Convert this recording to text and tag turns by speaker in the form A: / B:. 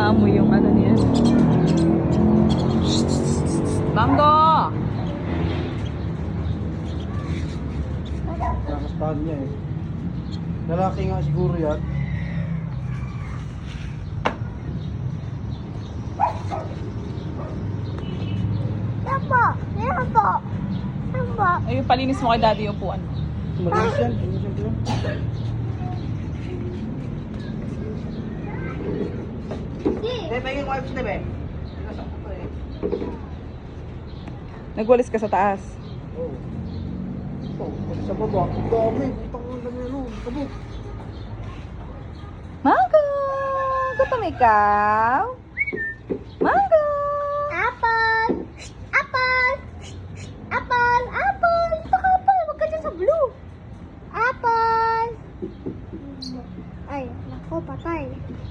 A: naamoy yung ano niya. Banggo!
B: Nakastahan niya eh. Lalaki nga siguro yan.
C: Yan po. Yan po. Yan po.
A: Ay, palinis mo kay daddy yung upuan.
B: Malinis yan. Malinis yan. Pagin mo ayos na ba?
A: Nagwalis ka sa taas.
B: Oo. Oh, sa baba. Dami. Putang ang dami ano. Kabuk.
A: Mango! Gutom ikaw? Mango!
C: Apple. Apple. Apple. Apple. Ito ka apple. Huwag ka dyan sa blue. Apple. Ay, nako, patay.